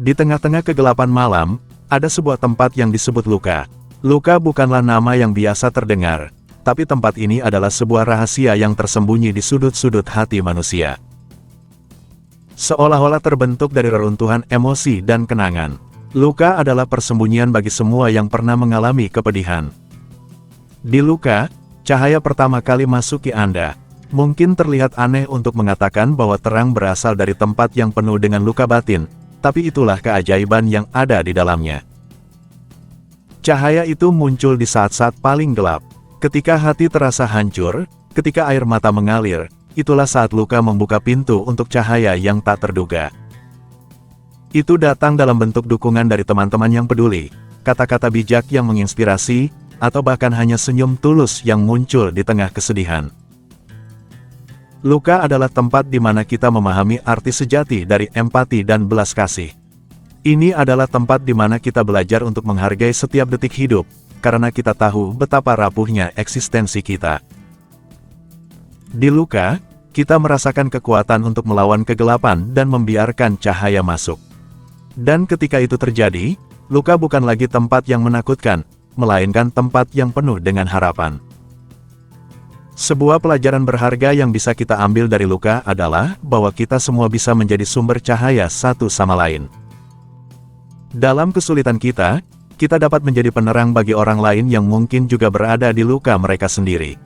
Di tengah-tengah kegelapan malam, ada sebuah tempat yang disebut luka. Luka bukanlah nama yang biasa terdengar, tapi tempat ini adalah sebuah rahasia yang tersembunyi di sudut-sudut hati manusia. Seolah-olah terbentuk dari reruntuhan emosi dan kenangan. Luka adalah persembunyian bagi semua yang pernah mengalami kepedihan. Di luka, cahaya pertama kali masuki Anda. Mungkin terlihat aneh untuk mengatakan bahwa terang berasal dari tempat yang penuh dengan luka batin, tapi itulah keajaiban yang ada di dalamnya. Cahaya itu muncul di saat-saat paling gelap. Ketika hati terasa hancur, ketika air mata mengalir, itulah saat luka membuka pintu untuk cahaya yang tak terduga. Itu datang dalam bentuk dukungan dari teman-teman yang peduli, kata-kata bijak yang menginspirasi, atau bahkan hanya senyum tulus yang muncul di tengah kesedihan. Luka adalah tempat di mana kita memahami arti sejati dari empati dan belas kasih. Ini adalah tempat di mana kita belajar untuk menghargai setiap detik hidup, karena kita tahu betapa rapuhnya eksistensi kita. Di luka, kita merasakan kekuatan untuk melawan kegelapan dan membiarkan cahaya masuk. Dan ketika itu terjadi, luka bukan lagi tempat yang menakutkan, melainkan tempat yang penuh dengan harapan. Sebuah pelajaran berharga yang bisa kita ambil dari luka adalah bahwa kita semua bisa menjadi sumber cahaya satu sama lain. Dalam kesulitan kita dapat menjadi penerang bagi orang lain yang mungkin juga berada di luka mereka sendiri.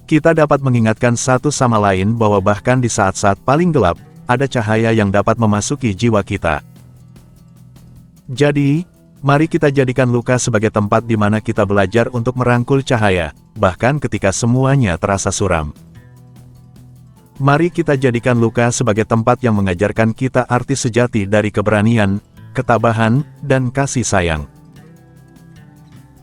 Kita dapat mengingatkan satu sama lain bahwa bahkan di saat-saat paling gelap, ada cahaya yang dapat memasuki jiwa kita. Jadi, mari kita jadikan luka sebagai tempat di mana kita belajar untuk merangkul cahaya, bahkan ketika semuanya terasa suram. Mari kita jadikan luka sebagai tempat yang mengajarkan kita arti sejati dari keberanian, ketabahan, dan kasih sayang.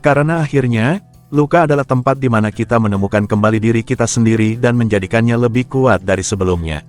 Karena akhirnya, luka adalah tempat di mana kita menemukan kembali diri kita sendiri dan menjadikannya lebih kuat dari sebelumnya.